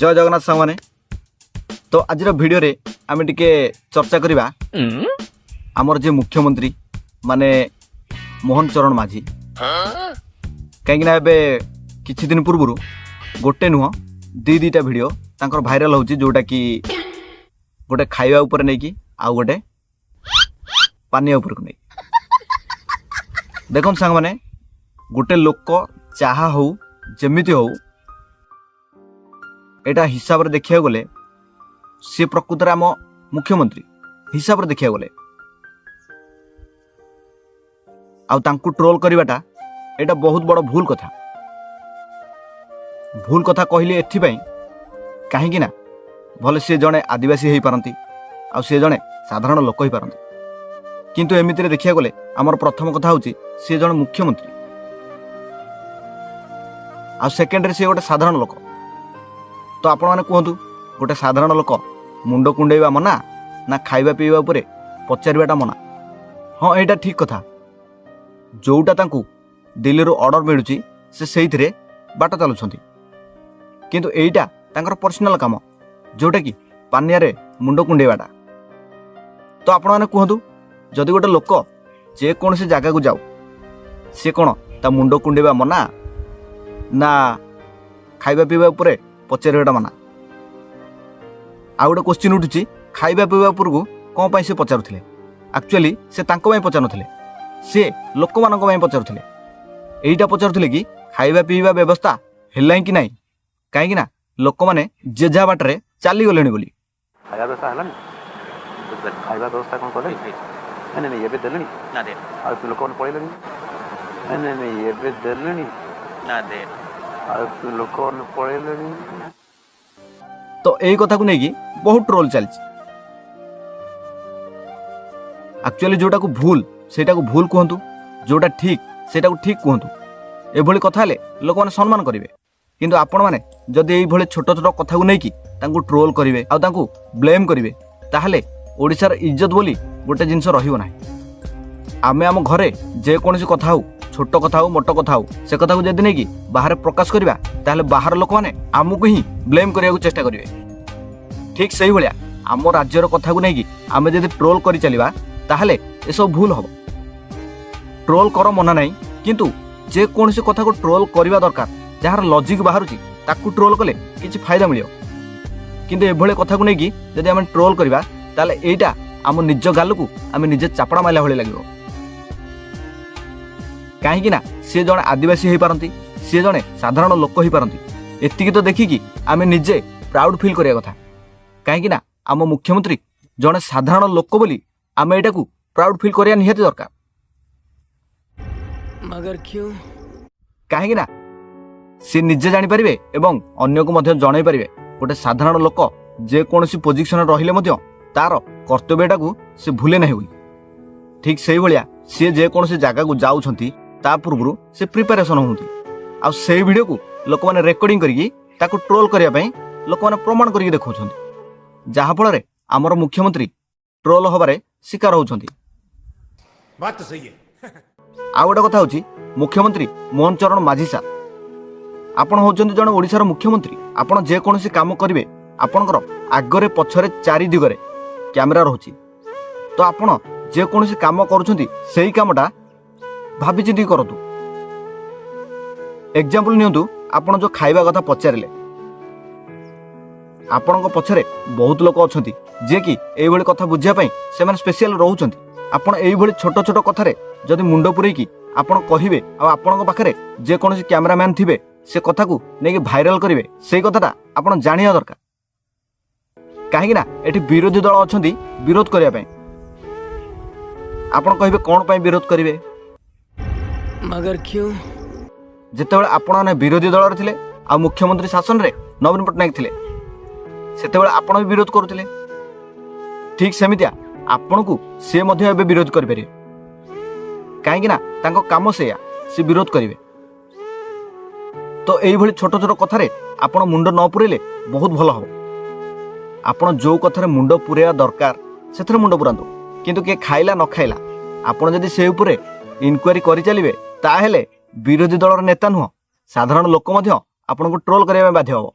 जय जगन्नाथ सामने तो आज भिडियो रे आमे टिके चर्चा करिबा आमर जे मुख्यमंत्री माने मोहन चरण माझी कहीं एबे किछि दिन पूर्व गोटे नुह दीटा भिडियो तांकर भाइराल होची जोटा कि गोटे खाइबा ऊपर नै कि आ गोटे पानी ऊपर को नै देखम सांग माने गोटे लोक चाहा हो जेमिति हो एटा हिसाब रे देखिया गले से प्रकृत आम मुख्यमंत्री हिसाब रे देखिया गले आ तांकु ट्रोल करिवाटा एटा बहुत बड़ भूल कथा कहले एथि पई काहे कि ना भले से जने आदिवासी हेई पारंती आ से जने साधारण लोक हेई पारंती किंतु एमिति रे देखिया गले हमर प्रथम कथा होची से जने मुख्यमंत्री आ सेकेंड रे से गोटे साधारण लोक तो आपण माने कहतु गोटे साधारण लोक मुंड कुंडेवा मना ना खाइबा पीवा उपरे पचारिबाटा मना हाँ एटा ठीक कथा जोटा तांकु दिल्ली रो ऑर्डर मिलुची से सेइथरे बाट चलुछंती किंतु एइटा तांकर पर्सनल काम जोटा कि पानिया रे मुंड कुंडेवाटा तो आपण माने कहतु जदि गोटे लोक जे कोनसे जागा को जाऊ से कोन ता मुंड कुंडेवा मना ना खाइबा पीवा उपरे पचारिबाटा मना आ गोटे क्वेश्चन उठुची खाइबा पीवा पूर्व कौन पाई से पचारुथिले एक्चुअली से तांको पाई पचारुथिले से लोक मानक पाई पचारुथिले एइटा पचारुथिले कि खाइबा पीवा व्यवस्था हेला कि नाही काहे कि ना लोक माने जेजा बाटरे चाली गलेनी बोली खाइबा व्यवस्था हेलानी खाइबा व्यवस्था कोन करले नहीं नहीं एबे देलेनी ना दे आ तू लोक पळेलेनी नहीं नहीं एबे देलेनी ना दे आ तू लोक पळेलेनी तो यही कथा को नहीं बहुत ट्रोल चलती एक्चुअली जोटा को भूल सेटा को भूल कहतु जोटा ठीक सेटा को ठीक कहतु एभली कथा ले लोक माने सम्मान करेंगे किंतु आपण माने जदि एई भले छोट छोट कथा को नहीं तांको ट्रोल करेंगे आ तांको ब्लेम करेंगे ताहले ओडिसार इज्जत बोली गोटे जिनस रहिबो नाही आमे आम घरे जे कोनसी कथा हो छोट कथा हो मोट कथा हो से कथा को जदि नहीं बाहर प्रकाश करबा ताहले बाहर लोक माने आमको ही ब्लेम करिया को चेष्टा करेंगे ठीक सही भलिया आम राज्यर कथा को नहीं आमे जदि ट्रोल करि चलिबा ताहले ए सब भूल हो ट्रोल कर मना नहीं किंतु जे कोनसी कथा को ट्रोल करबा दरकार जार लॉजिक बाहरुची ताकू ट्रोल कले किछि फायदा मिलियो किंतु एभले कथा को नहीं जदि आमे ट्रोल करबा ताहले एइटा आम निज गाल को आमे निजे चापड़ा माइला भली लागिबो काहे कि ना से जने आदिवासी हेई पारंती से जने साधारण लोक हेई पारंती एतिकी तो देखिकी आमे निजे प्राउड फील करिया कथा काहे कि ना आम मुख्यमंत्री जने साधारण लोक बोली आमे एटा को प्राउड फील करिया निहाती दरकार मगर क्यों काहे कि ना से निजे जानि परिबे एवं अन्य को मध्य जणाई परिबे गोटे साधारण लोक जे कोनसी पोजिशन रहिले मध्य तार कर्तव्यटा को से भूले नहीं बोली ठीक सही भलिया से जे कोनसी जागा को जाउछंती ता पूर्व से प्रिपरेशन होती आ से वीडियो को लोक माने रेकॉर्डिंग करिकी ताको ट्रोल करिया पई लोक माने प्रमाण करिकी देखौछंती जहा फल रे हमर मुख्यमंत्री ट्रोल होबारे शिकार होछंती बात तो सही है आ गोटे कथा होची मुख्यमंत्री मोहन चरण माझी सा आपण होचंती जण ओडिसार मुख्यमंत्री आपण जे कोनसी काम करिवे आपणकर आगरे पछरे चारि दिगरे कैमरा रहउची तो आपण जे कोनसी काम करूछंती सेही कामटा भाभी चिंती करतु एग्जांपल नियंतु आपण जो खाइबा कथा पचारिले आपण पछरे बहुत लोक अछंती जे कि एई भली कथा बुझिया पई से माने स्पेशल रहउछंती आपण एई भली छोट छोट कथारे जदि मुंड पुरै कि आपण कहिबे आ आपण पाखरे जे कोनसी कैमरामैन थिबे से कथा को नेकी भाइराल करिवे सेई कथाटा आपण जानिया दरकार काहे ना एठी विरोधी दल अछंती विरोध करिया पई आपण कहिबे कोन पई विरोध करिवे मगर क्यों जेतेबेले आपण विरोधी दल थिले आ मुख्यमंत्री शासन रे नवीन पटनायक थिले सेतेबेले आपण भी विरोध करुथिले ठीक सेमितिया आपण को से मध्य एबे विरोध करि परिबे काहे कि ना तांको काम सेया से विरोध करिवे तो एई भली छोट छोट कथारे आपण मुंड न पुरेले बहुत भलो हो आपण जो कथारे मुंड पुरेया दरकार सेथरे मुंड पुरांतो किंतु के खाइला न खाइला आपण जदि से ऊपरे इनक्वारी करि चलिबे ताहेले विरोधी दलर नेता नुह साधारण लोक मध्य आपन को ट्रोल करबा बाध्य हो।